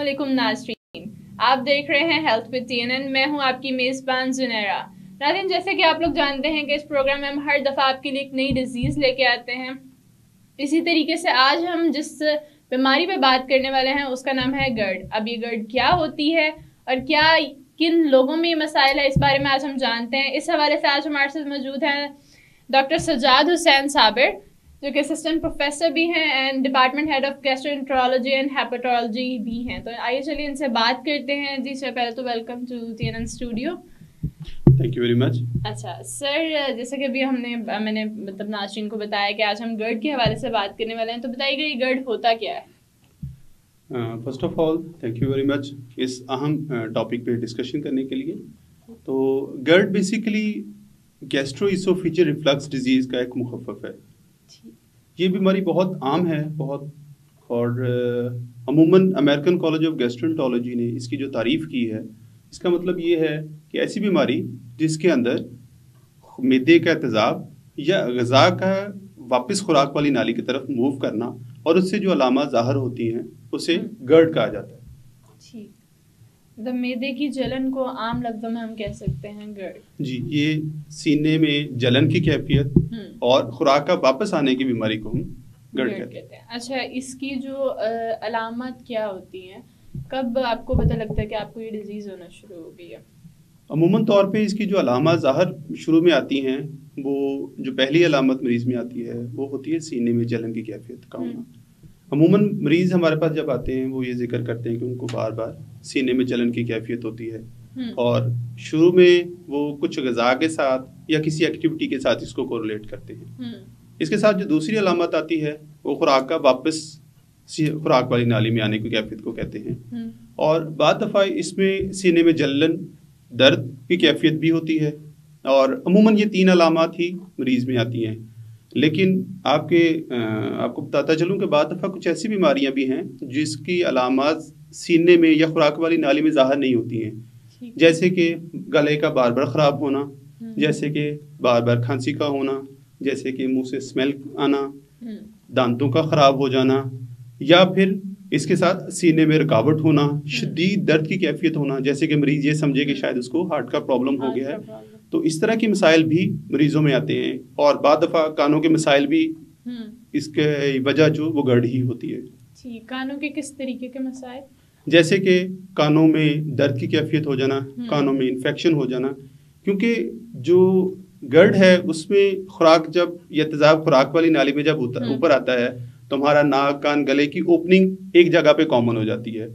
अस्सलामुअलैकुम नाज़रीन, आप देख रहे हैं हेल्थ विद TNN। मैं हूं आपकी मेज़बान ज़ुनैरा। नाज़रीन, जैसे कि आप लोग जानते हैं कि इस प्रोग्राम में हम हर दफ़ा आपके लिए एक नई डिज़ीज़ लेके आते हैं। इसी तरीके से आज हम जिस बीमारी पे बात करने वाले हैं उसका नाम है गर्ड। अब ये गर्ड क्या होती है और क्या किन लोगों में ये मसाइल है, इस बारे में आज हम जानते हैं। इस हवाले से आज हमारे साथ मौजूद हैं डॉक्टर सज्जाद हुसैन साबिर, जो कि असिस्टेंट प्रोफेसर भी हैं and department head of gastroenterology and hepatology भी हैं। तो आइए चलिए इनसे बात करते हैं। जी सर, पहले तो welcome to TNN studio. Thank you very much. अच्छा सर, जैसे कि अभी मैंने नाज़रीन को बताया कि आज हम गर्ड के हवाले से बात करने वाले हैं, तो बताइएगा ये गर्ड होता क्या है? First of all thank you very much इस अहम टॉपिक पे डिस्कशन करने के लिए। तो गर्ड बेसिकली गैस्ट्रोइसोफेजियल रिफ्लक्स डिजीज़ का एक मुखफ़फ़ है। ये बीमारी बहुत आम है, और अमूमन अमेरिकन कॉलेज ऑफ गैस्ट्रोएंटरोलॉजी ने इसकी जो तारीफ़ की है, इसका मतलब ये है कि ऐसी बीमारी जिसके अंदर मैदे का तेज़ाब या ग़िज़ा का वापस खुराक वाली नाली की तरफ मूव करना और उससे जो अलामात ज़ाहिर होती हैं उसे गर्ड कहा जाता है। ठीक, मैदे की जलन को आम लफ्ज़ों में हम कह सकते हैं गर्ड। जी, ये सीने में जलन की कैफियत और खुराक का वापस आने की बीमारी को हम गर्ड कहते हैं। अच्छा, इसकी जो अलामत क्या होती हैं, कब आपको पता लगता है कि आपको ये डिजीज़ होना शुरू हो गई है? अमूमन तौर पे इसकी जो अलामत ज़ाहिर शुरू में आती हैं, वो जो पहली अलामत मरीज़ में आती है वो होती है सीने में जलन की कैफियत का होना। अमूमन मरीज़ हमारे पास जब आते हैं वो ये जिक्र करते हैं कि उनको बार बार सीने में जलन की कैफियत होती है और शुरू में वो कुछ ग़िज़ा के साथ या किसी एक्टिविटी के साथ इसको कोरिलेट करते हैं। इसके साथ जो दूसरी अलामत आती है वो खुराक का वापस खुराक वाली नाली में आने की कैफियत को कहते हैं। और बाद दफ़ा इसमें सीने में जलन, दर्द की कैफियत भी होती है और अमूमन ये 3 अलामत ही मरीज़ में आती हैं। लेकिन आपको बताता चलूँ कि बाद दफ़ा कुछ ऐसी बीमारियां भी हैं जिसकी अलामत सीने में या खुराक वाली नाली में ज़ाहिर नहीं होती हैं, जैसे कि गले का बार बार ख़राब होना, जैसे कि बार बार खांसी का होना, जैसे कि मुंह से स्मेल आना, दांतों का ख़राब हो जाना, या फिर इसके साथ सीने में रुकावट होना, शदीद दर्द की कैफियत होना, जैसे कि मरीज़ ये समझे कि शायद उसको हार्ट का प्रॉब्लम हो गया है। तो इस तरह के मसाइल भी मरीज़ों में आते हैं और बाद दफ़ा कानों के मसाइल भी इसके वजह जो वो गर्ड ही होती है। ठीक, कानों के किस तरीके के मसाइल? जैसे कि कानों में दर्द की कैफियत हो जाना, कानों में इन्फेक्शन हो जाना, क्योंकि जो गर्ड है उसमें खुराक जब या तेज़ाब खुराक वाली नाली में जब ऊपर आता है तो हमारा नाक, कान, गले की ओपनिंग एक जगह पे कॉमन हो जाती है।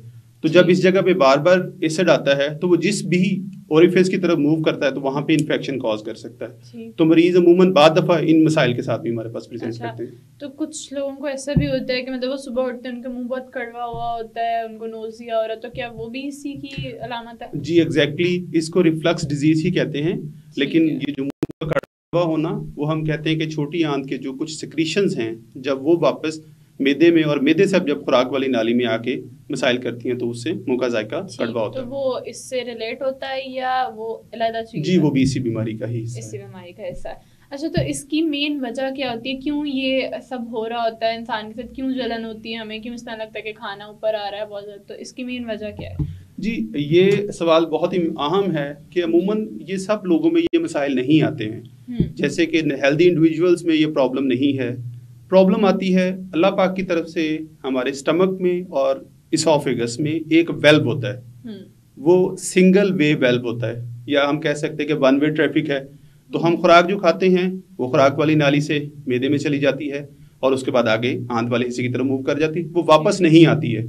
तो जब इस जगह पे बार बार एसिड आता है तो वो जिस भी ओरिफिस की तरफ मूव करता है तो वहाँ पे इन्फेक्शन कॉज कर सकता है। तो मरीज अमूमन बाद दफ़ा इन मसाइल के साथ भी हमारे पास प्रेजेंट करते हैं। तो कुछ लोगों को ऐसा भी होता है कि मतलब वो सुबह उठते हैं उनका मुंह बहुत कड़वा हुआ होता है, उनको नोज़िया हो रहा है, तो क्या वो भी इसी की अलामत है? जी एग्जैक्टली, इसको रिफ्लक्स डिजीज ही कहते हैं। लेकिन ये जो मुंह का कड़वा होना वो हम कहते हैं कि छोटी आंत के जो कुछ सिक्रीशंस हैं जब वो वापस मैदे में और मैदे से जब खुराक वाली नाली में आके मसाइल करती हैं तो उससे मुंह का जायका कड़वा होता है। तो वो इससे रिलेट होता है या वो अलग चीज़? जी, वो भी इसी बीमारी का ही हिस्सा है। इसी बीमारी का हिस्सा है। अच्छा, तो इसकी मेन वजह क्या होती है, क्यों ये सब हो रहा होता है इंसान के साथ, क्यों जलन होती है, हमें क्यों इस तरह लगता है कि खाना ऊपर आ रहा है बहुत ज़्यादा, तो इसकी मेन वजह क्या है? जी, ये सवाल बहुत ही अहम है कि अमूमन ये सब लोगों में ये मसाइल नहीं आते हैं। जैसे कि हेल्दी इंडिविजुअल्स में ये प्रॉब्लम नहीं है। प्रॉब्लम आती है अल्लाह पाक की तरफ से हमारे स्टमक में और इसोफेगस में एक वेल्व होता है, वो सिंगल वे वेल्व होता है, या हम कह सकते हैं कि वन वे ट्रैफिक है। तो हम खुराक जो खाते हैं वो खुराक वाली नाली से मैदे में चली जाती है और उसके बाद आगे आंत वाले हिस्से की तरफ मूव कर जाती है, वो वापस नहीं आती है।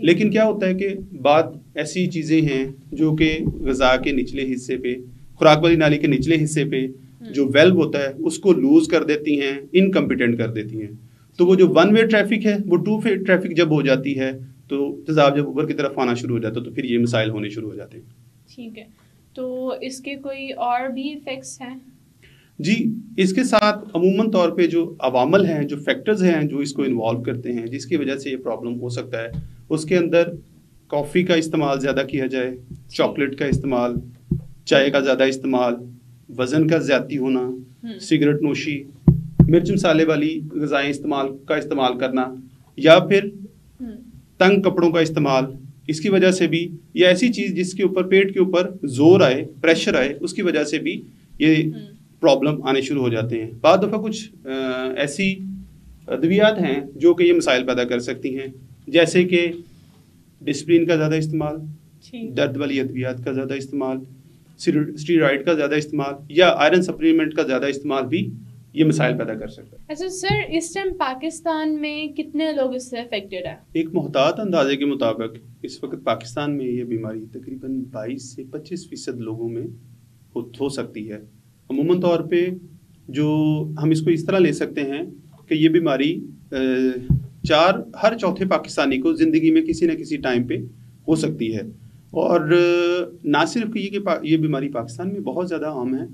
लेकिन क्या होता है कि बाद ऐसी चीज़ें हैं जो कि ग़िज़ा के निचले हिस्से पे, खुराक वाली नाली के निचले हिस्से पे जो वेल्व होता है उसको लूज कर देती हैं, इनकम्पिटेंट कर देती हैं। तो वो जो वन वे ट्रैफिक है वो टू वे ट्रैफिक जब हो जाती है तो तेज़ाब जब ऊपर की तरफ आना शुरू हो जाता है तो फिर ये मसाइल होने शुरू हो जाते हैं। ठीक है, तो इसके कोई और भी इफेक्ट्स हैं? जी, इसके साथ अमूमन तौर पे जो अवामल हैं, जो फैक्टर्स हैं जो इसको इन्वॉल्व करते हैं जिसकी वजह से ये प्रॉब्लम हो सकता है, उसके अंदर कॉफ़ी का इस्तेमाल ज़्यादा किया जाए, चॉकलेट का इस्तेमाल, चाय का ज़्यादा इस्तेमाल, वज़न का ज़्यादा होना, सिगरेट नोशी, मिर्च मसाले वाली ग़िज़ाएँ इस्तेमाल करना, या फिर तंग कपड़ों का इस्तेमाल, اس کی وجہ سے بھی، یا ایسی چیز جس کے اوپر پیٹ کے اوپر زور آئے، پریشر آئے، اس کی وجہ سے بھی یہ پرابلم آنے شروع ہو جاتے ہیں. بعض دفعہ کچھ ایسی ادویات ہیں جو کہ یہ مسائل پیدا کر سکتی ہیں، جیسے کہ ڈسپلین کا زیادہ استعمال، درد والی ادویات کا زیادہ استعمال، اسٹیرائڈ کا زیادہ استعمال، یا آئرن سپلیمنٹ کا زیادہ استعمال بھی یہ مسائل پیدا کر سکتا ہے. اچھا سر، اس ٹائم پاکستان میں کتنے لوگ اس سے افیکٹڈ ہیں؟ ایک محتاط اندازے کے مطابق اس وقت پاکستان میں یہ بیماری تقریباً 22 سے 25% لوگوں میں ہو سکتی ہے. عموماً طور پہ جو ہم اس کو اس طرح لے سکتے ہیں کہ یہ بیماری ہر چوتھے پاکستانی کو زندگی میں کسی نہ کسی ٹائم پہ ہو سکتی ہے. اور نہ صرف یہ کہ یہ بیماری پاکستان میں بہت زیادہ عام ہے،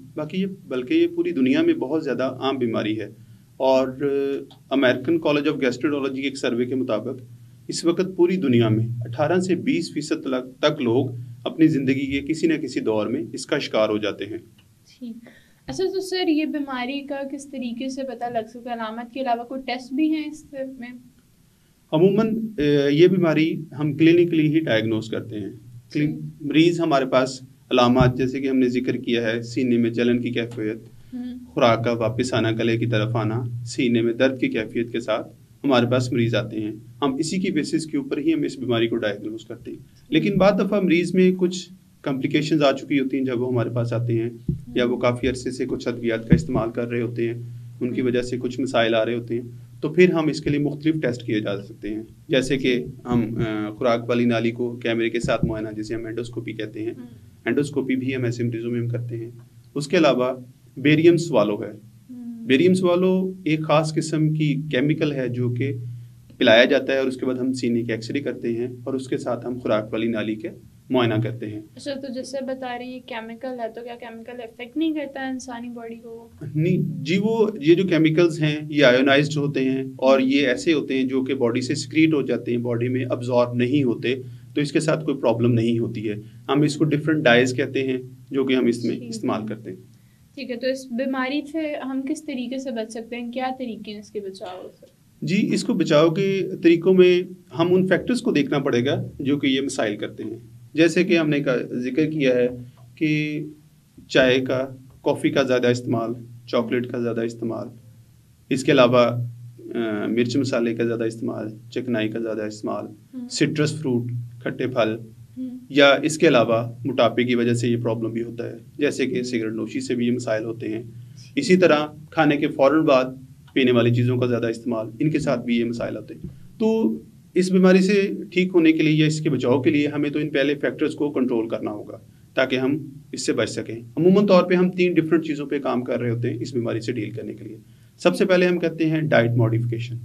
بلکہ یہ پوری دنیا میں بہت زیادہ عام بیماری ہے. اور امریکن کالج آف گیسٹرولوجی کے ایک سروے کے مطابق اس وقت پوری دنیا میں 18 سے 20% تک لوگ اپنی زندگی کے کسی نہ کسی دور میں اس کا شکار ہو جاتے ہیں. اچھا تو سر، یہ بیماری کا کس طریقے سے پتہ لگ سکتا ہے؟ علامت کے علاوہ کوئی ٹیسٹ بھی ہیں اس میں؟ عموماً یہ بیماری ہم کلینکلی ہی ڈائگنوز کرتے ہیں. مریض ہمارے پاس علامات جیسے کہ ہم نے ذکر کیا ہے، سینے میں جلن کی کیفیت، خوراک کا واپس آنا، گلے کی طرف آنا، سینے میں درد کی کیفیت کے ساتھ ہمارے پاس مریض آتے ہیں. ہم اسی کی بیسس کے اوپر ہی ہم اس بیماری کو ڈائگنوز کرتے ہیں. لیکن بعض دفعہ مریض میں کچھ کمپلیکیشنز آ چکی ہوتی ہیں جب وہ ہمارے پاس آتے ہیں، یا وہ کافی عرصے سے کچھ ادویات کا استعمال کر رہے ہوتے ہیں، ان کی وجہ سے کچھ مسائل آ رہے ہوتے ہیں، تو پھر ہم اس کے لیے مختلف ٹیسٹ کیے جا سکتے ہیں. جیسے کہ ہم خوراک والی نالی کو کیمرے کے ساتھ معائنہ، جسے ہم اینڈوسکوپی کہتے ہیں، اینڈوسکوپی بھی ہم ایسے مریضوں میں ہم کرتے ہیں. اس کے علاوہ بیریم سوالو ہے. بیریم سوالو ایک خاص قسم کی کیمیکل ہے جو کہ پلایا جاتا ہے، اور اس کے بعد ہم سینے کے ایکس رے کرتے ہیں، اور اس کے ساتھ ہم خوراک والی نالی کے معائنہ کرتے ہیں. اچھا، تو جیسے بتا رہے ہیں یہ کیمیکل ہے، تو کیا کیمیکل افیکٹ نہیں کرتا ہے انسانی باڈی کو؟ نہیں جی، یہ جو کیمیکلز ہیں یہ آئونائزڈ ہوتے ہیں، اور یہ ایسے ہوتے ہیں جو کہ باڈی سے سیکریٹ ہو جاتے ہیں، باڈی میں ابزارب نہیں ہوتے، تو اس کے ساتھ کوئی پرابلم نہیں ہوتی ہے. ہم اس کو ڈفرینٹ ڈائز کہتے ہیں جو کہ ہم اس میں استعمال کرتے ہیں. ٹھیک ہے، تو اس بیماری سے ہم کس طریقے سے بچ سکتے ہیں؟ کیا طریقے ہیں اس کے بچاؤ سے؟ جی، اس کو بچاؤ کے طریقوں میں ہم ان فیکٹرز کو دیکھنا پڑے گا جو کہ یہ مسائل کرتے ہیں. جیسے کہ ہم نے ذکر کیا ہے کہ چائے کا، کافی کا زیادہ استعمال، چاکلیٹ کا زیادہ استعمال، اس کے علاوہ مرچ مسالے کا زیادہ استعمال، چکنائی کا زیادہ استعمال، سٹرس فروٹ، کھٹے پھل، یا اس کے علاوہ موٹاپے کی وجہ سے یہ پرابلم بھی ہوتا ہے، جیسے کہ سگریٹ نوشی سے بھی یہ مسائل ہوتے ہیں. اسی طرح کھانے کے فوراً بعد پینے والی چیزوں کا زیادہ استعمال، ان کے ساتھ بھی یہ مسائل ہوتے ہیں. تو اس بیماری سے ٹھیک ہونے کے لیے یا اس کے بچاؤ کے لیے ہمیں تو ان پہلے فیکٹرز کو کنٹرول کرنا ہوگا تاکہ ہم اس سے بچ سکیں. عموماً طور پہ ہم 3 ڈفرینٹ چیزوں پہ کام کر رہے ہوتے ہیں اس بیماری سے ڈیل کرنے کے لیے. سب سے پہلے ہم کہتے ہیں ڈائٹ ماڈیفیکیشن.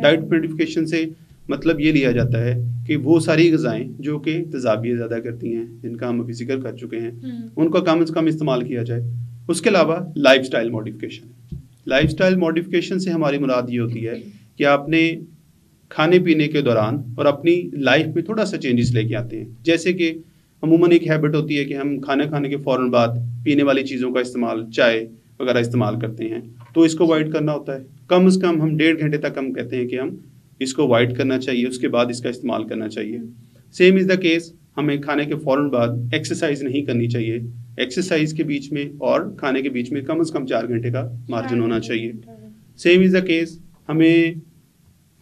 ڈائٹ ماڈیفیکیشن سے مطلب یہ لیا جاتا ہے کہ وہ ساری غذائیں جو کہ تیزابیت زیادہ کرتی ہیں، جن کا ہم ابھی ذکر کر چکے ہیں، ان کا کم از کم استعمال کیا جائے. اس کے علاوہ life style modification. Life style modification سے ہماری مراد یہ ہوتی ہے کہ آپ نے کھانے پینے کے دوران اور اپنی لائف میں تھوڑا سا چینجز لے کے آتے ہیں. جیسے کہ عموماً ایک ہیبٹ ہوتی ہے کہ ہم کھانا کھانے کے فوراً بعد پینے والی چیزوں کا استعمال، چائے وغیرہ استعمال کرتے ہیں، تو اس کو اوائڈ کرنا ہوتا ہے. کم از کم ہم 1.5 گھنٹے تک ہم کہتے ہیں کہ ہم اس کو اوائڈ کرنا چاہیے، اس کے بعد اس کا استعمال کرنا چاہیے. سیم از دا کیس، ہمیں کھانے کے فوراً بعد ایکسرسائز نہیں کرنی چاہیے. ایکسرسائز کے بیچ میں اور کھانے کے بیچ میں کم از کم 4 گھنٹے کا مارجن ہونا چاہیے. سیم از دا کیس، ہمیں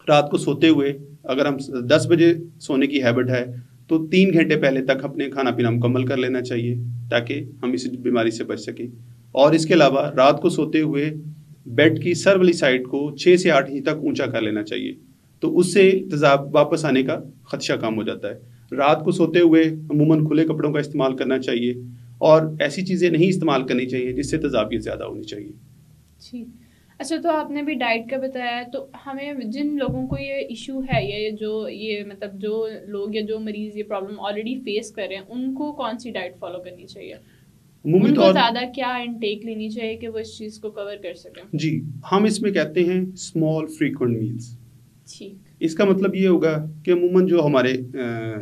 رات کو سوتے ہوئے اگر ہم 10 بجے سونے کی ہیبٹ ہے تو 3 گھنٹے پہلے تک اپنے کھانا پینا مکمل کر لینا چاہیے تاکہ ہم اس بیماری سے بچ سکیں. اور اس کے علاوہ رات کو سوتے ہوئے بیڈ کی سر والی سائڈ کو 6 سے 8 انچ تک اونچا کر لینا چاہیے، تو اس سے تیزاب واپس آنے کا خدشہ کم ہو جاتا ہے. رات کو سوتے ہوئے عموماً کھلے کپڑوں کا استعمال کرنا چاہیے، اور ایسی چیزیں نہیں استعمال کرنی چاہیے جس سے تیزابیت زیادہ ہونی چاہیے. جی اچھا، تو آپ نے بھی ڈائٹ کا بتایا ہے، تو ہمیں جن لوگوں کو یہ ایشو ہے، یہ مطلب جو لوگ یا جو مریض یہ پرابلم آلریڈی فیس کر رہے ہیں، ان کو کون سی ڈائٹ فالو کرنی چاہیے؟ ان کو زیادہ کیا انٹیک لینی چاہیے کہ وہ اس چیز کو کور کر سکیں؟ جی، ہم اس میں کہتے ہیں اسمال فریکوینٹ میلز. ٹھیک، اس کا مطلب یہ ہوگا کہ عموماً جو ہمارے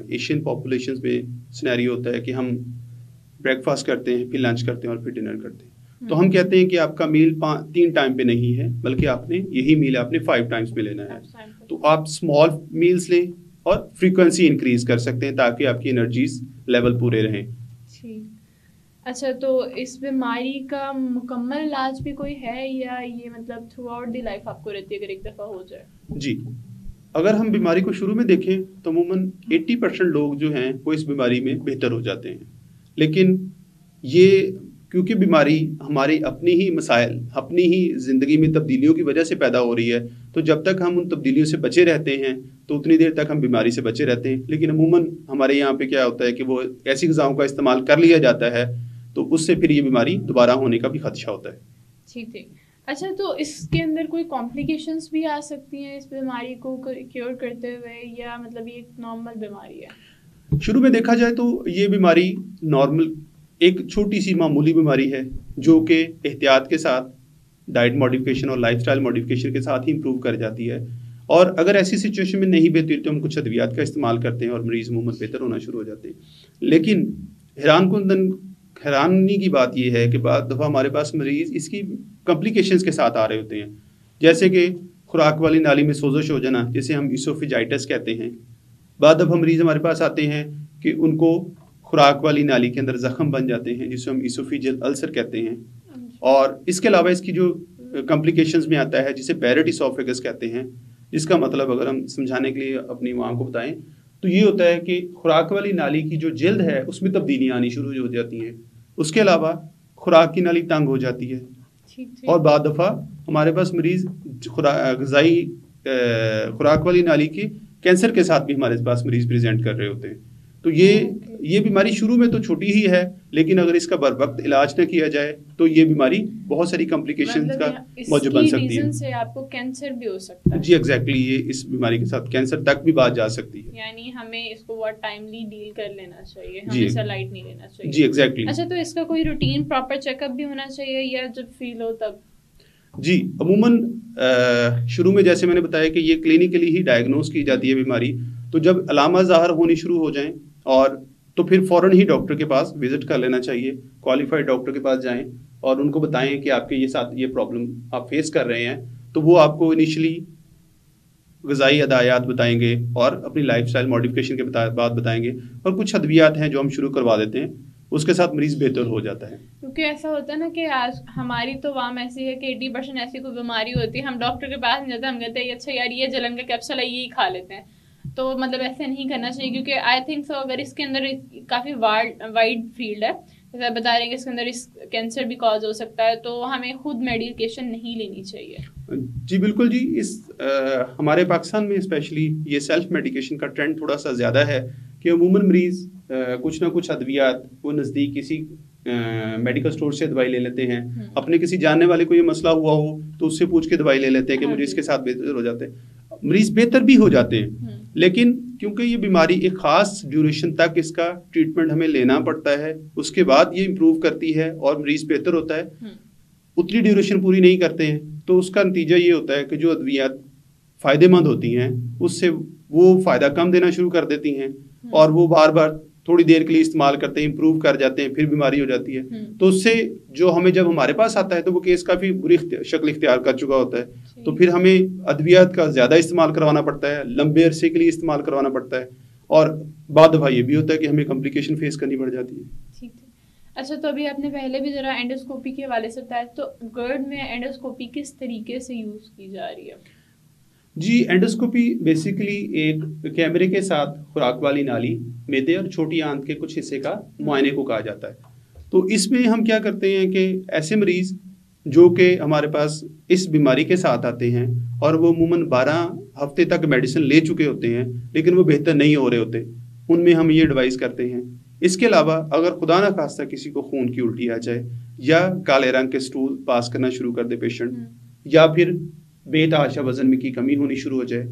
ایشین پاپولیشنز میں سینیریو ہوتا ہے کہ ہم بریک فاسٹ کرتے ہیں، پھر لنچ کرتے ہیں اور پھر ڈنر کرتے ہیں، تو ہم کہتے ہیں کہ آپ کا میل 3 ٹائم پہ نہیں ہے، بلکہ آپ نے یہی میل آپ نے 5 ٹائمز پہ لینا ہے. تو آپ اسمال میلز لیں اور فریکوینسی انکریز کر سکتے ہیں تاکہ آپ کی انرجیز لیول پورے رہیں. اچھا، تو اس بیماری کا مکمل علاج بھی کوئی ہے یا یہ مطلب تھرو آؤٹ دی لائف آپ کو رہتی ہے اگر ایک دفعہ ہو جائے؟ جی، اگر ہم بیماری کو شروع میں دیکھیں تو عموماً 80% لوگ جو ہیں وہ اس بیماری میں بہتر ہو جاتے ہیں. لیکن یہ کیونکہ بیماری ہماری اپنی ہی مسائل، اپنی ہی زندگی میں تبدیلیوں کی وجہ سے پیدا ہو رہی ہے، تو جب تک ہم ان تبدیلیوں سے بچے رہتے ہیں تو اتنی دیر تک ہم بیماری سے بچے رہتے ہیں. لیکن عموماً ہمارے یہاں پہ کیا ہوتا ہے کہ وہ ایسی غذاؤں کا استعمال کر لیا جاتا ہے تو اس سے پھر یہ بیماری دوبارہ ہونے کا بھی خدشہ ہوتا ہے. ٹھیک. اچھا، تو اس کے اندر کوئی کمپلیکیشنز بھی آ سکتی ہیں اس بیماری کو کیور کرتے ہوئے یا مطلب یہ ایک نارمل بیماری ہے؟ شروع میں دیکھا جائے تو یہ بیماری نارمل ایک چھوٹی سی معمولی بیماری ہے جو کہ احتیاط کے ساتھ، ڈائٹ ماڈیفکیشن اور لائف سٹائل ماڈیفکیشن کے ساتھ ہی امپروو کر جاتی ہے. اور اگر ایسی سچویشن میں نہیں بہتری تو ہم کچھ ادویات کا استعمال کرتے ہیں اور مریض عموماً بہتر ہونا شروع ہو جاتے ہیں. لیکن حیرانی کی بات یہ ہے کہ بعض دفعہ ہمارے پاس مریض اس کی کمپلیکیشنز کے ساتھ آ رہے ہوتے ہیں، جیسے کہ خوراک والی نالی میں سوزش ہو جانا جسے ہم ایسوفیجائٹس کہتے ہیں. بعض دفعہ مریض ہمارے پاس آتے ہیں کہ ان کو خوراک والی نالی کے اندر زخم بن جاتے ہیں جسے ہم ایسوفیجل السر کہتے ہیں. اور اس کے علاوہ اس کی جو کمپلیکیشنز میں آتا ہے جسے بیرٹ اسوفیگس کہتے ہیں، جس کا مطلب اگر ہم سمجھانے کے لیے اپنی عوام کو بتائیں تو یہ ہوتا ہے کہ خوراک والی نالی کی جو جلد ہے اس میں تبدیلیاں آنی شروع ہو جاتی ہیں. اس کے علاوہ خوراک کی نالی تنگ ہو جاتی ہے. اور بعض دفعہ ہمارے پاس مریض غذائی خوراک والی نالی کی کینسر کے ساتھ بھی ہمارے پاس مریض پریزنٹ کر رہے ہوتے ہیں. تو یہ بیماری شروع میں تو چھوٹی ہی ہے، لیکن اگر اس کا بر وقت علاج نہ کیا جائے تو یہ بیماری بہت ساری کمپلیکیشنز کا موجب بن سکتی ہے. سے آپ کو کینسر بھی ہو سکتا ہے. جی ایگزیکٹلی، یہ اس بیماری کے ساتھ کینسر تک بھی بات جا سکتی ہے. یعنی ہمیں اس کو بہت ٹائملی ڈیل کر لینا چاہیے، ہمیشہ لائٹ نہیں لینا چاہیے. جی ایگزیکٹلی. اچھا، تو اس کا کوئی روٹین پراپر چیک اپ بھی ہونا چاہیے یا جب فیل ہو تب؟ جی عموماً شروع میں جیسے میں نے بتایا کہ یہ کلینکلی ہی ڈائگنوز کی جاتی ہے بیماری. تو جب علامات ظاہر ہونی شروع ہو جائیں اور تو پھر فوراً ہی ڈاکٹر کے پاس وزٹ کر لینا چاہیے. کوالیفائڈ ڈاکٹر کے پاس جائیں اور ان کو بتائیں کہ آپ کے یہ پرابلم آپ فیس کر رہے ہیں. تو وہ آپ کو انیشلی غذائی ہدایات بتائیں گے اور اپنی لائف سٹائل ماڈیفکیشن کے بعد بتائیں گے، اور کچھ ادویات ہیں جو ہم شروع کروا دیتے ہیں، اس کے ساتھ مریض بہتر ہو جاتا ہے. کیونکہ ایسا ہوتا ہے نا کہ آج ہماری تو عوام ایسی ہے کہ 80% ایسی کوئی بیماری ہوتی ہے، ہم ڈاکٹر کے پاس نہیں جاتے، ہم کہتے ہیں اچھا یار یہ جلن کا کیپسول ہے یہی کھا لیتے ہیں. تو مطلب ایسے نہیں کرنا چاہیے کیونکہ آئی تھنک سو اگر اس کے اندر کافی وائڈ فیلڈ ہے، جیسے آپ بتا رہے ہیں کہ اس کے اندر اس کینسر بھی کاز ہو سکتا ہے، تو ہمیں خود میڈیکیشن نہیں لینی چاہیے. جی بالکل. جی ہمارے پاکستان میں اسپیشلی یہ سیلف میڈیکیشن کا ٹرینڈ تھوڑا سا زیادہ ہے کہ عموماً مریض کچھ نہ کچھ ادویات وہ نزدیک کسی میڈیکل اسٹور سے دوائی لے لیتے ہیں. اپنے کسی جاننے والے کو یہ مسئلہ ہوا ہو تو اس سے پوچھ کے دوائی لے لیتے ہیں کہ مجھے اس کے ساتھ بہتر ہو جاتے ہیں. مریض بہتر بھی ہو جاتے ہیں، لیکن کیونکہ یہ بیماری ایک خاص ڈیوریشن تک اس کا ٹریٹمنٹ ہمیں لینا پڑتا ہے، اس کے بعد یہ امپروو کرتی ہے اور مریض بہتر ہوتا ہے. اتنی ڈیوریشن پوری نہیں کرتے ہیں تو اس کا نتیجہ یہ ہوتا ہے کہ جو ادویات فائدے مند ہوتی ہیں اس سے وہ فائدہ کم دینا شروع کر دیتی ہیں اور وہ بار بار تھوڑی دیر کے لیے استعمال کرتے ہیں، امپروو کر جاتے ہیں، پھر بیماری ہو جاتی ہے. تو اس سے جو ہمیں جب ہمارے پاس آتا ہے تو وہ کیس کافی بری شکل اختیار کر چکا ہوتا ہے. تو پھر ہمیں ادویات کا زیادہ استعمال کروانا پڑتا ہے، لمبے عرصے کے لیے استعمال کروانا پڑتا ہے، اور بعد دفعہ یہ بھی ہوتا ہے کہ ہمیں کمپلیکیشن فیس کرنی پڑ جاتی ہے. ٹھیک ہے. اچھا، تو ابھی آپ نے پہلے بھی ذرا اینڈوسکوپی کے حوالے سے بتایا، تو گرڈ میں اینڈوسکوپی کس طریقے سے یوز کی جا رہی ہے؟ جی اینڈوسکوپی بیسیکلی ایک کیمرے کے ساتھ خوراک والی نالی، معدے اور چھوٹی آنت کے کچھ حصے کا معائنے کو کہا جاتا ہے. تو اس میں ہم کیا کرتے ہیں کہ ایسے مریض جو کہ ہمارے پاس اس بیماری کے ساتھ آتے ہیں اور وہ عموماً 12 ہفتے تک میڈیسن لے چکے ہوتے ہیں لیکن وہ بہتر نہیں ہو رہے ہوتے، ان میں ہم یہ ایڈوائز کرتے ہیں. اس کے علاوہ اگر خدا نہ خواستہ کسی کو خون کی الٹی آ جائے یا کالے رنگ کے سٹول پاس کرنا شروع کر دے پیشنٹ، یا پھر بے تحاشا وزن میں کی کمی ہونی شروع ہو جائے،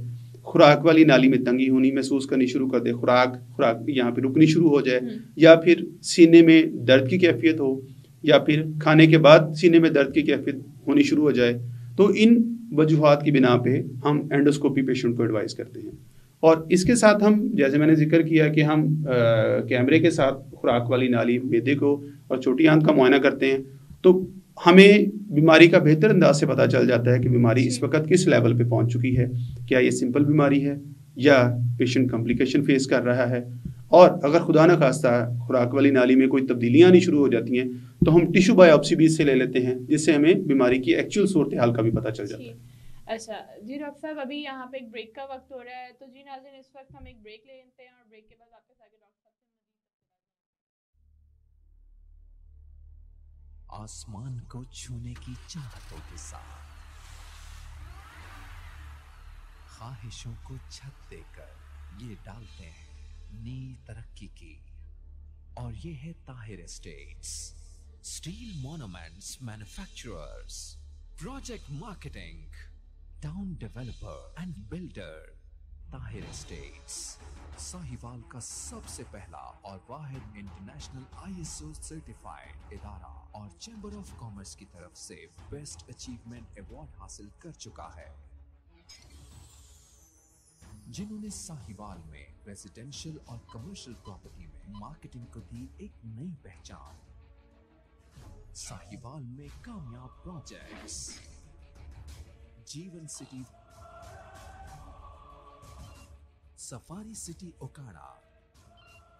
خوراک والی نالی میں تنگی ہونی محسوس کرنی شروع کر دے، خوراک یہاں پہ رکنی شروع ہو جائے، یا پھر سینے میں درد کی کیفیت ہو، یا پھر کھانے کے بعد سینے میں درد کی کیفیت ہونی شروع ہو جائے، تو ان وجوہات کی بنا پہ ہم اینڈوسکوپی پیشنٹ کو ایڈوائز کرتے ہیں. اور اس کے ساتھ ہم جیسے میں نے ذکر کیا کہ ہم کیمرے کے ساتھ خوراک والی نالی، معدے کو اور چھوٹی آنت کا معائنہ کرتے ہیں، تو ہمیں بیماری کا بہتر انداز سے پتہ چل جاتا ہے کہ بیماری اس وقت کس لیول پہ پہنچ چکی ہے. کیا یہ سمپل بیماری ہے یا پیشنٹ کمپلیکیشن فیس کر رہا ہے، اور اگر خدا نہ خواستہ خوراک والی نالی میں کوئی تبدیلیاں آنی شروع ہو جاتی ہیں تو ہم ٹیشو بایوپسی بھی اس سے لے لیتے ہیں، جس سے ہمیں بیماری کی ایکچوئل صورتحال کا بھی پتہ چل جاتا ہے۔ اچھا جی ڈاکٹر صاحب، ابھی یہاں پہ ایک بریک کا وقت ہو رہا ہے، تو جی ناظرین اس وقت ہم ایک بریک لے لیتے ہیں، اور بریک کے بعد واپس آ کے ڈاکٹر صاحب سے آسمان کو چھونے کی چاہتوں کے ساتھ خواہشوں کو چھت دے کر یہ ڈالتے ہیں نئی ترقی کی، اور یہ ہے Tahir estates, steel monuments manufacturers, project marketing, town developer and builder. Tahir estates Sahiwal کا سب سے پہلا اور واحد انٹرنیشنل ISO سرٹیفائیڈ ادارہ، اور چیمبر آف کامرس کی طرف سے بیسٹ اچیومنٹ ایوارڈ حاصل کر چکا ہے، جنہوں نے ساہیوال میں ریزیڈینشل اور کمرشل پراپرٹی میں مارکیٹنگ کو دی ایک نئی پہچان۔ ساہیوال میں کامیاب projects, Jeevan City, Safari City Okara,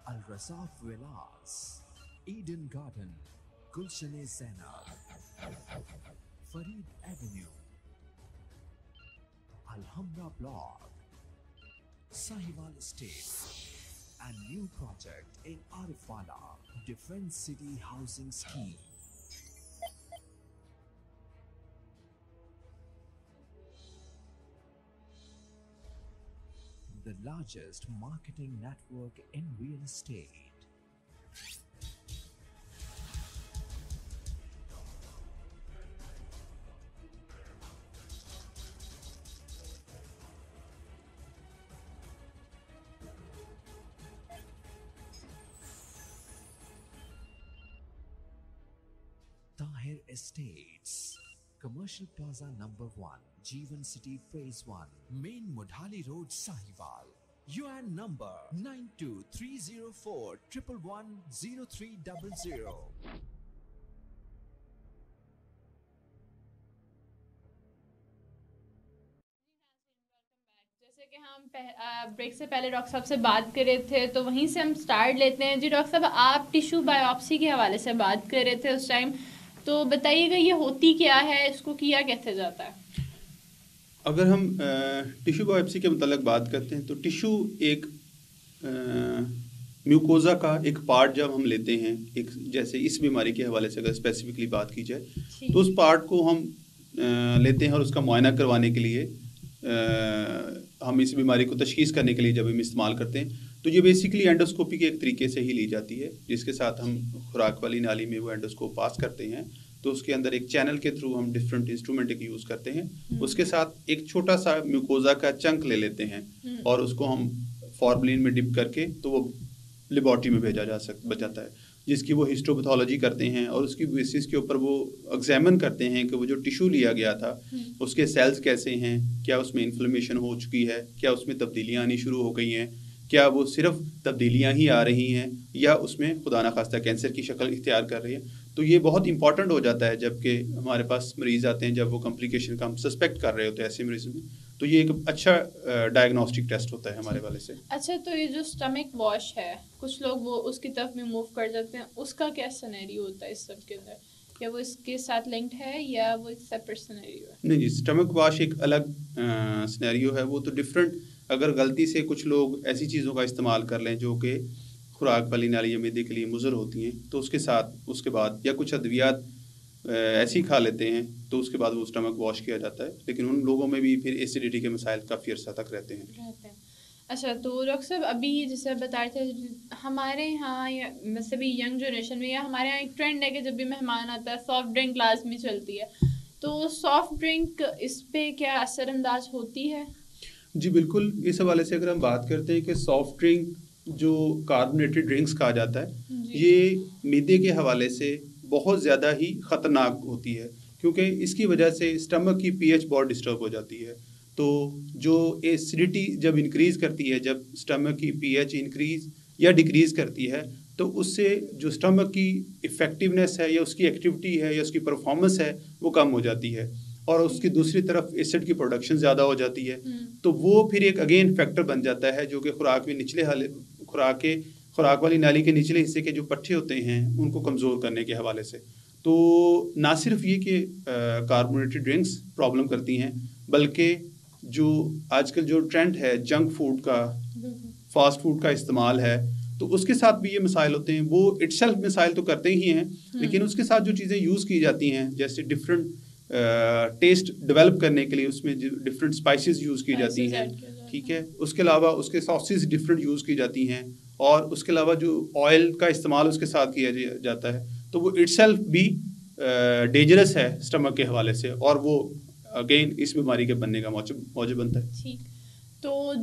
Al Razzaq Villas, Eden Garden, Gulshan Zainab, Farid Avenue, Alhamra Block, Sahiwal Estate, and new project in Arifala, Defense City Housing Scheme. The largest marketing network in real estate. Tahir Estates, Commercial Plaza Number 1, Jeevan City Phase 1, Main Mudhali Road, Sahiwal. UN number 923041110300. جیسے کہ ہم break سے پہلے doctor صاحب سے بات کر رہے تھے، تو وہیں سے ہم سٹارٹ لیتے ہیں۔ جی ڈاکٹر صاحب، آپ ٹیشو بایوپسی کے حوالے سے بات کر رہے تھے اس ٹائم، تو بتائیے گا یہ ہوتی کیا ہے، اس کو کیا کیسے جاتا ہے؟ اگر ہم ٹیشو بایوپسی کے متعلق بات کرتے ہیں تو ٹیشو ایک میوکوزا کا ایک پارٹ جب ہم لیتے ہیں، ایک جیسے اس بیماری کے حوالے سے اگر اسپیسیفکلی بات کی جائے تو اس پارٹ کو ہم لیتے ہیں، اور اس کا معائنہ کروانے کے لیے ہم اس بیماری کو تشخیص کرنے کے لیے جب ہم استعمال کرتے ہیں تو یہ بیسیکلی اینڈوسکوپی کے ایک طریقے سے ہی لی جاتی ہے، جس کے ساتھ ہم خوراک والی نالی میں وہ اینڈوسکوپ پاس کرتے ہیں، تو اس کے اندر ایک چینل کے تھرو ہم ڈفرینٹ انسٹرومنٹ ایک یوز کرتے ہیں، اس کے ساتھ ایک چھوٹا سا میوکوزا کا چنک لے لیتے ہیں اور اس کو ہم فارملین میں ڈپ کر کے تو وہ لیبارٹری میں بھیجا جاتا ہے، جس کی وہ ہسٹوپیتھولوجی کرتے ہیں، اور اس کی بیسس کے اوپر وہ ایگزامن کرتے ہیں کہ وہ جو ٹیشو لیا گیا تھا اس کے سیلز کیسے ہیں، کیا اس میں انفلیمیشن ہو چکی ہے، کیا اس میں تبدیلیاں آنی شروع ہو گئی ہیں، کیا وہ صرف تبدیلیاں ہی آ رہی ہیں یا اس میں خدا نخواستہ کینسر کی شکل اختیار کر رہی ہے۔ تو یہ بہت امپورٹنٹ ہو جاتا ہے جب کہ ہمارے پاس مریض آتے ہیں جب وہ کمپلیکیشن کا ہم سسپیکٹ کر رہے ہوتے ہیں ایسے مریضوں میں، تو یہ ایک اچھا ڈائگنوسٹک ٹیسٹ ہوتا ہے ہمارے والے سے۔ اچھا، تو یہ جو اسٹمک واش ہے، کچھ لوگ وہ اس کی طرف بھی موو کر جاتے ہیں، اس کا کیا سینیریو ہوتا ہے اس سب کے اندر؟ کیا وہ اس کے ساتھ لنکڈ ہے یا وہ ایک سیپریٹ سینیریو ہے؟ نہیں جی، اسٹمک واش ایک الگ سینیریو ہے، وہ تو ڈفرینٹ۔ اگر غلطی سے کچھ لوگ ایسی چیزوں کا استعمال کر لیں جو کہ خوراک والی نالی یا معدے کے لیے مضر ہوتی ہیں، تو اس کے ساتھ اس کے بعد یا کچھ ادویات ایسی کھا لیتے ہیں تو اس کے بعد وہ اسٹمک واش کیا جاتا ہے، لیکن ان لوگوں میں بھی پھر ایسیڈیٹی کے مسائل کافی عرصہ تک رہتے ہیں۔ اچھا، تو ڈاکٹر صاحب ابھی جیسے بتا رہے تھے ہمارے یہاں یا ویسے بھی ینگ جنریشن میں یا ہمارے یہاں ایک ٹرینڈ ہے کہ جب بھی مہمان آتا ہے سافٹ ڈرنک لازمی چلتی ہے، تو سافٹ ڈرنک اس پہ کیا اثر انداز ہوتی ہے؟ جی بالکل، اس حوالے سے اگر ہم بات کرتے ہیں کہ سافٹ ڈرنک جو کاربونیٹڈ ڈرنکس کہا جاتا ہے، یہ معدے کے حوالے سے بہت زیادہ ہی خطرناک ہوتی ہے، کیونکہ اس کی وجہ سے اسٹمک کی پی ایچ بہت ڈسٹرب ہو جاتی ہے۔ تو جو ایسیڈیٹی جب انکریز کرتی ہے، جب اسٹمک کی پی ایچ انکریز یا ڈکریز کرتی ہے، تو اس سے جو اسٹمک کی افیکٹونیس ہے یا اس کی ایکٹیویٹی ہے یا اس کی پرفارمنس ہے وہ کم ہو جاتی ہے، और उसकी दूसरी तरफ एसिड की प्रोडक्शन ज़्यादा हो जाती है, तो वो फिर एक अगेन फैक्टर बन जाता है जो कि खुराक वाली नाली के निचले हिस्से के जो पट्टे होते हैं उनको कमज़ोर करने के हवाले से। तो ना सिर्फ ये कि कार्बोनेटेड ड्रिंक्स प्रॉब्लम करती हैं, बल्कि जो आजकल जो ट्रेंड है जंक फूड का, फास्ट फूड का इस्तेमाल है, तो उसके साथ भी ये मसाइल होते हैं। वो इटसेल्फ मसाइल तो करते ही हैं, लेकिन उसके साथ जो चीज़ें यूज़ की जाती हैं, जैसे डिफरेंट टेस्ट डेवलप करने के लिए उसमें डिफरेंट स्पाइसेस यूज़ की जाती हैं, ठीक है। उसके अलावा उसके सॉसेस डिफरेंट यूज़ की जाती हैं, और उसके अलावा जो ऑयल का इस्तेमाल उसके साथ किया जाता है, तो वो इटसेल्फ भी डेंजरस है स्टमक के हवाले से, और वो अगेन इस बीमारी के बनने का मौजूद बनता है। ठीक, तो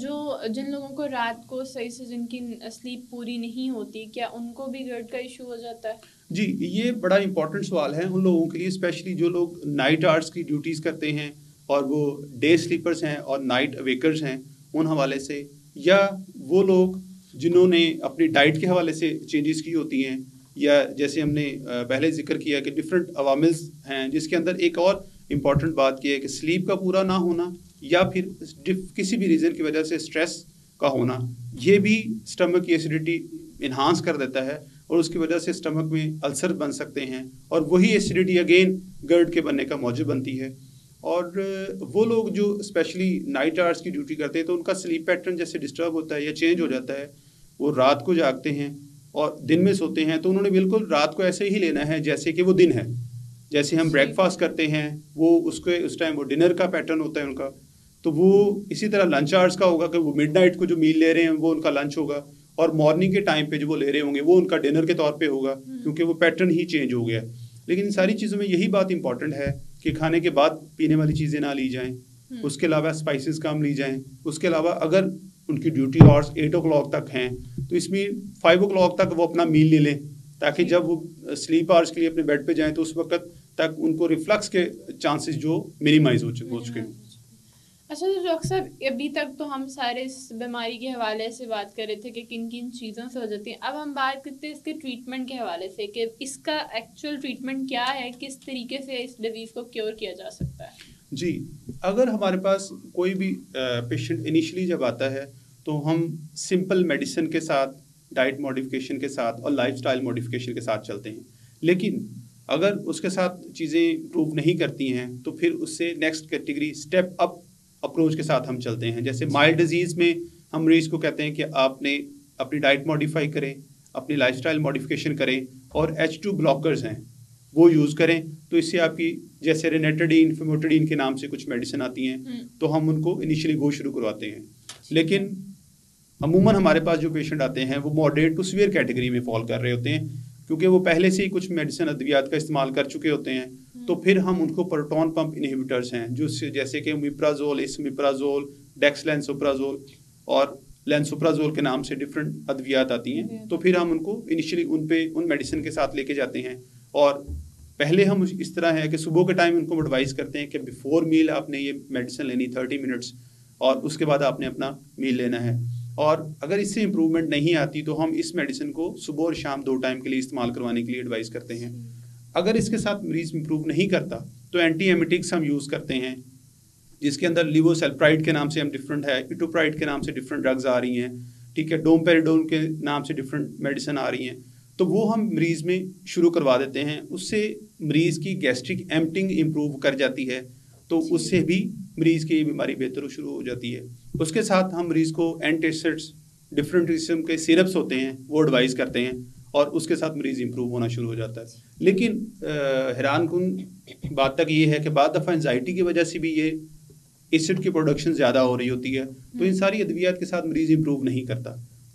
जिन लोगों को रात को सही से जिनकी स्लीप पूरी नहीं होती, क्या उनको भी गर्ट का इशू हो जाता है? जी, ये बड़ा इंपॉर्टेंट सवाल है उन लोगों के लिए, स्पेशली जो लोग नाइट आवर्स की ड्यूटीज़ करते हैं और वो डे स्लीपर्स हैं और नाइट अवेकर्स हैं उन हवाले से, या वो लोग जिन्होंने अपनी डाइट के हवाले से चेंजेस की होती हैं, या जैसे हमने पहले जिक्र किया कि डिफरेंट अवामिल्स हैं, जिसके अंदर एक और इम्पॉर्टेंट बात यह है कि स्लीप का पूरा ना होना या फिर किसी भी रीज़न की वजह से स्ट्रेस का होना, ये भी स्टमक की एसिडिटी इन्हांस कर देता है, और उसकी वजह से स्टमक में अल्सर बन सकते हैं, और वही एसिडिटी अगेन गर्ड के बनने का मौजूद बनती है। और वो लोग जो स्पेशली नाइट आवर्स की ड्यूटी करते हैं, तो उनका स्लीप पैटर्न जैसे डिस्टर्ब होता है या चेंज हो जाता है, वो रात को जागते हैं और दिन में सोते हैं, तो उन्होंने बिल्कुल रात को ऐसे ही लेना है जैसे कि वो दिन है। जैसे हम ब्रेकफास्ट करते हैं, वो उस टाइम वो डिनर का पैटर्न होता है उनका, तो वो इसी तरह लंच आवर्स का होगा कि वो मिडनाइट को जो मील ले रहे हैं वो उनका लंच होगा, और मॉर्निंग के टाइम पे जो वो ले रहे होंगे वो उनका डिनर के तौर पे होगा, क्योंकि वो पैटर्न ही चेंज हो गया। लेकिन इन सारी चीज़ों में यही बात इंपॉर्टेंट है कि खाने के बाद पीने वाली चीज़ें ना ली जाएं, उसके अलावा स्पाइसेस कम ली जाएं, उसके अलावा अगर उनकी ड्यूटी आवर्स 8 o'clock तक हैं तो इसमें 5 o'clock तक वो अपना मील ले लें, ताकि जब वो स्लीप आवर्स के लिए अपने बेड पे जाएं तो उस वक्त तक उनको रिफ्लक्स के चांसेस जो मिनिमाइज हो चुके हैं। अच्छा, तो डॉक्टर साहब अभी तक तो हम सारे इस बीमारी के हवाले से बात कर रहे थे कि किन किन चीज़ों से हो जाती है। अब हम बात करते हैं इसके ट्रीटमेंट के हवाले से कि इसका एक्चुअल ट्रीटमेंट क्या है, किस तरीके से इस डिजीज़ को क्योर किया जा सकता है। जी, अगर हमारे पास कोई भी पेशेंट इनिशियली जब आता है तो हम सिंपल मेडिसिन के साथ, डाइट मॉडिफिकेशन के साथ और लाइफस्टाइल मॉडिफिकेशन के साथ चलते हैं, लेकिन अगर उसके साथ चीज़ें इम्प्रूव नहीं करती हैं तो फिर उससे next category step up approach के साथ हम चलते हैं। जैसे माइल्ड डिजीज़ में हम मरीज़ को कहते हैं कि आपने अपनी डाइट मॉडिफाई करें, अपनी लाइफस्टाइल मॉडिफिकेशन करें, और H2 ब्लॉकर्स हैं वो यूज़ करें, तो इससे आपकी जैसे रेनेटाडीन, फेमोटाडीन के नाम से कुछ मेडिसिन आती हैं, तो हम उनको इनिशियली वो शुरू करवाते हैं। लेकिन अमूमन हमारे पास जो पेशेंट आते हैं वो मॉडरेट टू सीवियर कैटेगरी में फॉल कर रहे होते हैं, क्योंकि वो पहले से ही कुछ मेडिसिन अद्वियात का इस्तेमाल कर चुके होते हैं, तो फिर हम उनको प्रोटॉन पंप इनहिबिटर्स हैं जो जैसे कि मिप्राजोल, इसमिप्राजोल, डेक्सलैंसोप्राजोल और लेंसोप्राजोल के नाम से डिफरेंट अद्वियात आती हैं, तो फिर हम उनको इनिशियली उन मेडिसिन के साथ लेके जाते हैं। और पहले हम इस तरह है कि सुबह के टाइम उनको एडवाइस करते हैं कि बिफोर मील आपने ये मेडिसिन लेनी 30 मिनट्स, और उसके बाद आपने अपना मील लेना है। और अगर इससे इम्प्रूवमेंट नहीं आती तो हम इस मेडिसिन को सुबह और शाम 2 टाइम के लिए इस्तेमाल करवाने के लिए एडवाइस करते हैं। अगर इसके साथ मरीज इम्प्रूव नहीं करता तो एंटी एमिटिक्स हम यूज़ करते हैं, जिसके अंदर लिवोसेल्प्राइड के नाम से हम डिफरेंट है, इटोप्राइड के नाम से डिफरेंट ड्रग्स आ रही हैं, ठीक है, डोमपेरिडोन के नाम से डिफरेंट मेडिसिन आ रही हैं, तो वो हम मरीज़ में शुरू करवा देते हैं। उससे मरीज़ की गैस्ट्रिक एम्पटिंग इम्प्रूव कर जाती है, तो उससे भी मरीज़ की बीमारी बेहतर शुरू हो जाती है। उसके साथ हम मरीज़ को एंटासिड्स, डिफरेंट किस्म के सिरप्स होते हैं वो एडवाइस करते हैं, और उसके साथ मरीज़ इम्प्रूव होना शुरू हो जाता है। लेकिन हैरान कुन बात तक ये है कि बाद दफ़ा एंजाइटी की वजह से भी ये एसिड की प्रोडक्शन ज़्यादा हो रही होती है, तो इन सारी अद्वियात के साथ मरीज़ इम्प्रूव नहीं करता,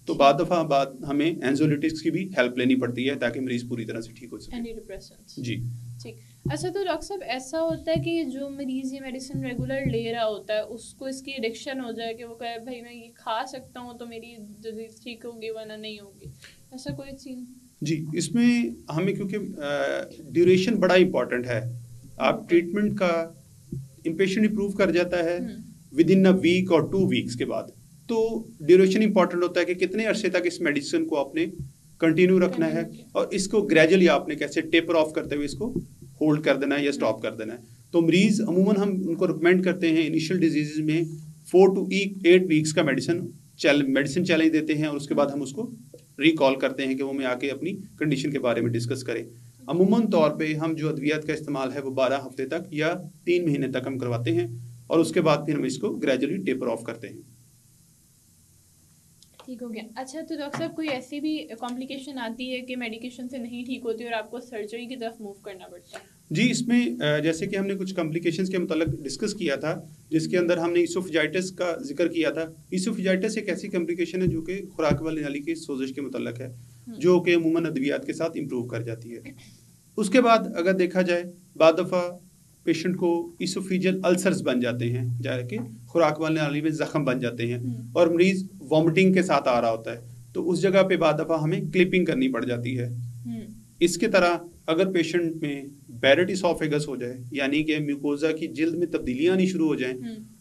तो बाद दफ़ा हमें एंज़ोलिटिक्स की भी हेल्प लेनी पड़ती है ताकि मरीज़ पूरी तरह से ठीक हो सके। एंटी डिप्रेसेंट्स, जी ठीक। अच्छा, तो डॉक्टर साहब ऐसा होता है कि जो मरीज़ ये मेडिसिन रेगुलर ले रहा होता है उसको इसकी एडिक्शन हो जाए कि वो कहे भाई मैं ये खा सकता हूँ तो मेरी डिजीज़ ठीक होगी वरना नहीं होगी, ऐसा कोई सीन? जी, इसमें हमें क्योंकि ड्यूरेशन बड़ा इंपॉर्टेंट है। आप ट्रीटमेंट का पेशेंट इम्प्रूव कर जाता है विद इन अ वीक और 2 वीक्स के बाद, तो ड्यूरेशन इंपॉर्टेंट होता है कि कितने अरसे तक इस मेडिसिन को आपने कंटिन्यू रखना है और इसको ग्रेजुअली आपने कैसे टेपर ऑफ करते हुए इसको होल्ड कर देना है या स्टॉप कर देना है। तो मरीज़ अमूमन हम उनको रिकमेंड करते हैं इनिशियल डिजीज़ में 4 to 8 वीक्स का मेडिसिन चैलेंज देते हैं, और उसके बाद हम उसको रिकॉल करते हैं कि वो में आके अपनी कंडीशन के बारे में डिस्कस करें। अमूमन तौर पे हम जो अद्वियात का इस्तेमाल है वो 12 हफ्ते तक या 3 महीने तक हम करवाते हैं, और उसके बाद फिर हम इसको ग्रेजुअली टेपर ऑफ करते हैं। ठीक हो गया। अच्छा, तो डॉक्टर साहब कोई ऐसी भी कॉम्प्लिकेशन आती है कि मेडिकेशन से नहीं ठीक होती और आपको सर्जरी की तरफ मूव करना पड़ता है? जी, इसमें जैसे कि हमने कुछ कॉम्प्लिकेशंस के मतलब डिस्कस किया था, जिसके अंदर हमने इसोफेजाइटिस का जिक्र किया था। इसोफेजाइटिस एक ऐसी कॉम्प्लिकेशन है जो कि खुराक वाली नाली की सोजिश के मुतल्लक है, जो कि अमूमन अद्वियात के साथ इम्प्रूव कर जाती है। उसके बाद अगर देखा जाए, बाद दफ़ा पेशेंट को इसोफेजियल अल्सर्स बन जाते हैं, जाके खुराक वाली नाली में जख्म बन जाते हैं, और मरीज वॉमिटिंग के साथ आ रहा होता है, तो उस जगह पे बाद दफ़ा हमें क्लिपिंग करनी पड़ जाती है। इसके तरह अगर पेशेंट में बैरेट इसोफेगस हो जाए, यानी कि म्यूकोजा की जिल्द में तब्दीलियां आनी शुरू हो जाएं,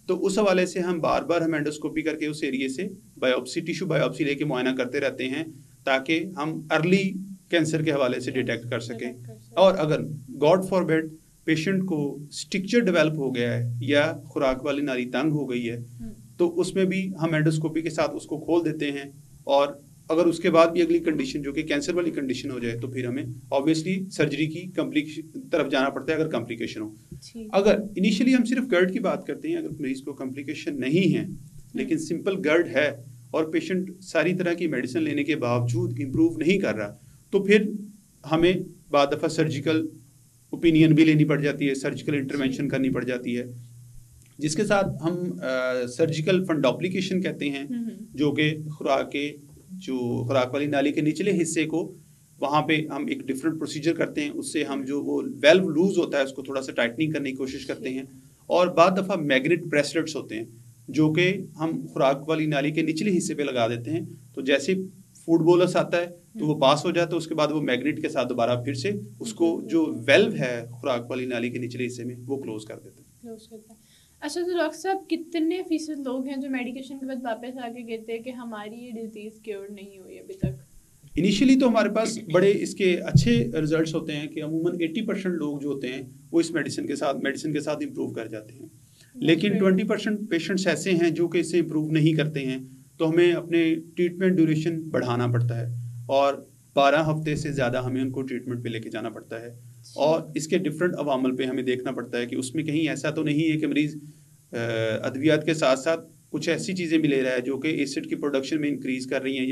तो उस हवाले से हम बार बार हम एंडोस्कोपी करके उस एरिए से टिश्यू बायोप्सी लेके मुआयना करते रहते हैं, ताकि हम अर्ली कैंसर के हवाले से डिटेक्ट कर सकें। और अगर गॉड फॉरबिड पेशेंट को स्ट्रक्चर डेवलप हो गया है या खुराक वाली नाली तंग हो गई है, तो उसमें भी हम एंडोस्कोपी के साथ उसको खोल देते हैं, और अगर उसके बाद भी अगली कंडीशन जो कि कैंसर वाली कंडीशन हो जाए, तो फिर हमें ऑब्वियसली सर्जरी की तरफ जाना पड़ता है अगर कॉम्प्लिकेशन हो। अगर इनिशियली हम सिर्फ गर्ड की बात करते हैं, अगर मरीज को कॉम्प्लिकेशन नहीं है लेकिन सिंपल गर्ड है और पेशेंट सारी तरह की मेडिसिन लेने के बावजूद इम्प्रूव नहीं कर रहा, तो फिर हमें बाद दफ़ा सर्जिकल ओपिनियन भी लेनी पड़ जाती है, सर्जिकल इंटरवेंशन करनी पड़ जाती है, जिसके साथ हम सर्जिकल फंडोप्लिकेशन कहते हैं, जो कि खुराक वाली नाली के निचले हिस्से को वहाँ पे हम एक डिफरेंट प्रोसीजर करते हैं, उससे हम जो वो वेल्व लूज होता है उसको थोड़ा सा टाइटनिंग करने की कोशिश करते हैं। और बाद दफ़ा मैग्नेट ब्रेसलेट्स होते हैं जो कि हम खुराक वाली नाली के निचले हिस्से पे लगा देते हैं, तो जैसे फूड बोलस आता है तो वो पास हो जाता है, उसके बाद वो मैग्नेट के साथ दोबारा फिर से उसको जो वेल्व है खुराक वाली नाली के निचले हिस्से में वो क्लोज कर देते हैं। अच्छा, तो डॉक्टर साहब कितने फीसद लोग हैं जो मेडिकेशन के बाद वापस आके कहते हैं कि हमारी ये डिजीज क्योर नहीं हुई अभी तक? इनिशियली तो हमारे पास बड़े इसके अच्छे रिजल्ट्स होते हैं कि अमूमन 80% लोग जो होते हैं वो इस मेडिसिन के साथ इम्प्रूव कर जाते हैं, लेकिन 20% पेशेंट्स ऐसे हैं जो कि इससे इम्प्रूव नहीं करते हैं, तो हमें अपने ट्रीटमेंट ड्यूरेशन बढ़ाना पड़ता है और 12 हफ्ते से ज़्यादा हमें उनको ट्रीटमेंट पे लेके जाना पड़ता है। और इसके डिफरेंट अवामल पे हमें देखना पड़ता है कि उसमें कहीं ऐसा तो नहीं है कि मरीज़ अद्वियात के साथ साथ कुछ ऐसी चीज़ें भी ले रहा है जो कि एसिड की प्रोडक्शन में इंक्रीज़ कर रही हैं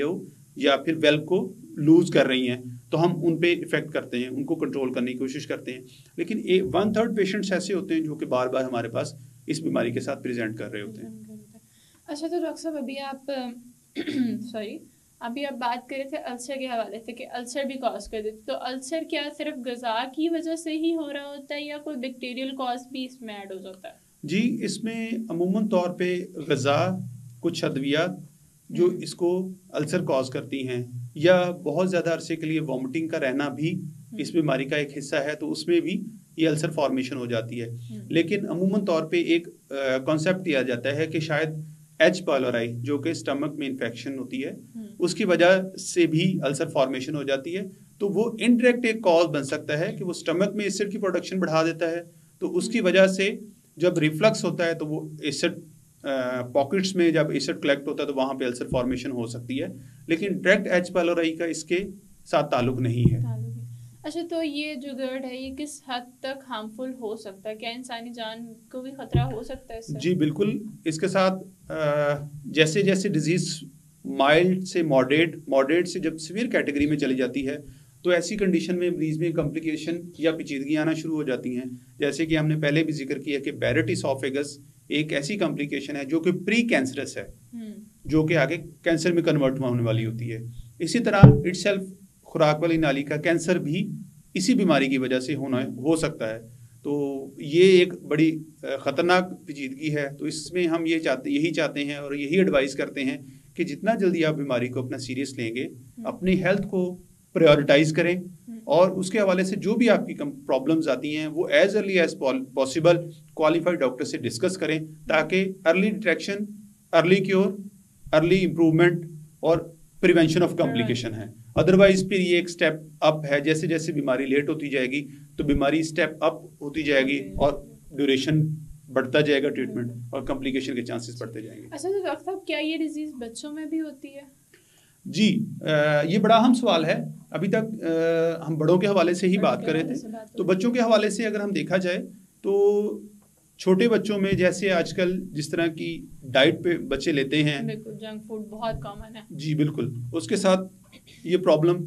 या फिर वेल्व को लूज़ कर रही हैं, तो हम उन पे इफ़ेक्ट करते हैं, उनको कंट्रोल करने की कोशिश करते हैं। लेकिन 1/3 पेशेंट्स ऐसे होते हैं जो कि बार बार हमारे पास इस बीमारी के साथ प्रेजेंट कर रहे होते हैं। अच्छा, तो डॉक्टर साहब अभी आप बात कर रहे थे अल्सर के हवाले से कि अल्सर भी कॉज कर देते, तो अल्सर क्या सिर्फ ग़िज़ा की वजह से ही हो रहा होता है या कोई बैक्टीरियल कॉज भी इसमें ऐड हो जाता है? जी, इसमें अमूमन तौर पे ग़िज़ा, कुछ अद्वियात जो इसको अल्सर कॉज करती हैं, या बहुत ज़्यादा अरसे के लिए वॉमिटिंग का रहना भी इस बीमारी का एक हिस्सा है, तो उसमें भी ये अल्सर फॉर्मेशन हो जाती है। लेकिन अमूमन तौर पे एक कॉन्सेप्ट दिया जाता है कि शायद एच पाइलोराई जो कि स्टमक में इन्फेक्शन होती है उसकी वजह से भी अल्सर फॉर्मेशन हो जाती है, तो वो इनडायरेक्ट एक कॉज बन सकता है कि वो स्टमक में एसिड की प्रोडक्शन बढ़ा देता है, तो उसकी वजह से जब रिफ्लक्स होता है तो वो एसिड पॉकेट्स में जब एसिड कलेक्ट होता है तो वहाँ पे अल्सर फॉर्मेशन हो सकती है, लेकिन डायरेक्ट एच पाइलोराई का इसके साथ ताल्लुक नहीं है। अच्छा, तो ये जो गर्ड है ये किस हद तक हार्मफुल हो सकता है? क्या इंसानी जान को भी खतरा हो सकता है इससे? जी बिल्कुल, इसके साथ जैसे जैसे डिजीज माइल्ड से मॉडरेट से जब सीवियर कैटेगरी में चली जाती है, तो ऐसी कंडीशन में मरीज में कॉम्प्लिकेशन या पेचीदगी आना शुरू हो जाती हैं। जैसे कि हमने पहले भी जिक्र किया कि बैरेट इसोफेगस एक ऐसी कॉम्प्लिकेशन है जो कि प्री कैंसरस है, जो कि आगे कैंसर में कन्वर्ट होने वाली होती है। इसी तरह इटसेल्फ खुराक वाली नाली का कैंसर भी इसी बीमारी की वजह से हो सकता है, तो ये एक बड़ी ख़तरनाक पेचीदगी है। तो इसमें हम यही चाहते हैं और यही एडवाइस करते हैं कि जितना जल्दी आप बीमारी को अपना सीरियस लेंगे, अपनी हेल्थ को प्रायोरिटाइज करें, और उसके हवाले से जो भी आपकी प्रॉब्लम्स आती हैं वो as early as possible qualified doctor से डिस्कस करें, ताकि early detection, early cure, early improvement और प्रिवेंशन ऑफ कॉम्प्लिकेशन है। अदरवाइज फिर ये एक स्टेप अप है, जैसे जैसे बीमारी लेट होती जाएगी तो बीमारी स्टेप अप होती जाएगी और ड्यूरेशन बढ़ता जाएगा ट्रीटमेंट और कॉम्प्लिकेशन के चांसेस बढ़ते जाएंगे. अच्छा तो डॉक्टर साहब क्या ये डिजीज़ बच्चों में भी होती है? जी, ये बड़ा अहम सवाल है. अभी तक हम बड़ों के हवाले से ही बात कर रहे थे, तो बच्चों के हवाले से अगर हम देखा जाए तो छोटे बच्चों में जैसे आजकल जिस तरह की डाइट पे बच्चे लेते हैं, बिल्कुल जंक फूड बहुत कॉमन है. जी बिल्कुल, उसके साथ ये प्रॉब्लम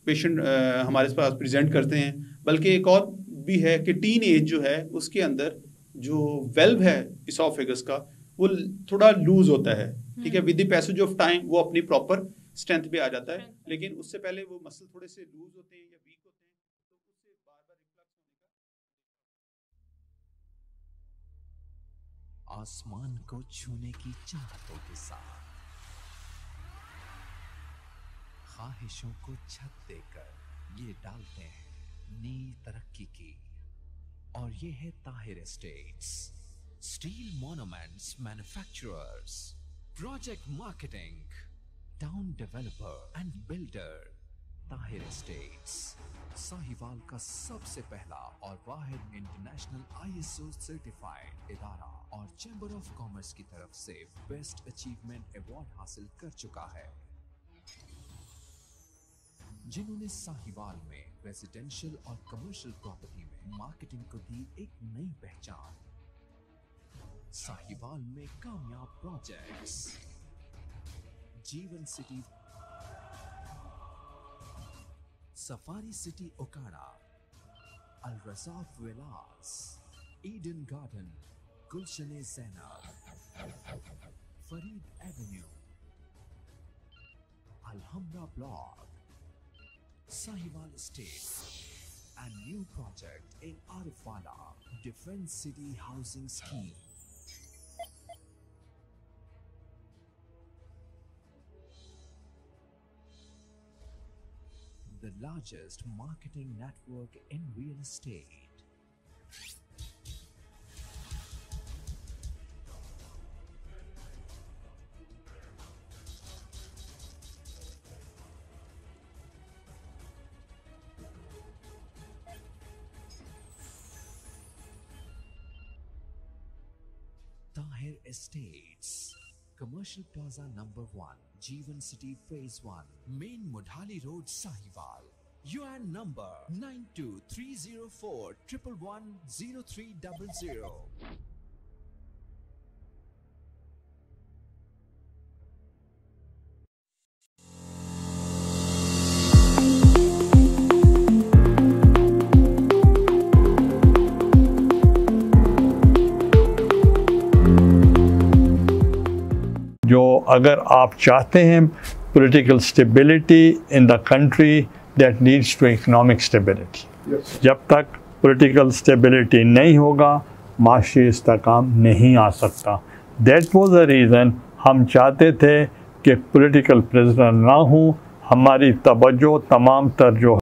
पेशेंट हमारे पास प्रेजेंट करते हैं. बल्कि एक और भी है कि टीन एज जो है उसके अंदर जो वेल्व है इसोफेगस का वो थोड़ा लूज होता है. ठीक है, with the passage of time वो अपनी प्रॉपर स्ट्रेंथ पे आ जाता है, लेकिन उससे पहले वो मसल थोड़े से लूज होते हैं या वीक होते हैं, तो उससे बार-बार रिफ्लक्स होने का. आसमान को छूने की चाहतों के साथ ख्वाहिशों को छत देकर ये डालते हैं नई तरक्की की. और ये है Tahir estates, steel monuments manufacturers, project marketing, town developer and builder. Tahir estates Sahiwal का सबसे पहला और वाहिद इंटरनेशनल ISO सर्टिफाइड इदारा और चैम्बर ऑफ कॉमर्स की तरफ से बेस्ट अचीवमेंट अवार्ड हासिल कर चुका है, जिन्होंने साहिवाल में रेजिडेंशियल और कमर्शियल प्रॉपर्टी में मार्केटिंग को दी एक नई पहचान. साहिवाल में कामयाब projects Jeevan City, Safari City Okara, Al Razzaq Villas, Eden Garden, Gulshan Zainab, Farid Avenue, Alhamra Block, Sahiwal Estate, and new project in Arifala, Defense City Housing Scheme. The largest marketing network in real estate. Tahir Estates, Commercial Plaza number 1, Jeevan City Phase 1, Main Mudhali Road, Sahiwal. UN number 923041110300. जो अगर आप चाहते हैं political stability in the country, that needs to economic stability. जब तक political stability नहीं होगा माशी इस्तेकाम नहीं आ सकता. दैट वाज द रीज़न हम चाहते थे कि पॉलिटिकल प्रिजनर ना हो. हमारी तवज्जो तमाम तर जो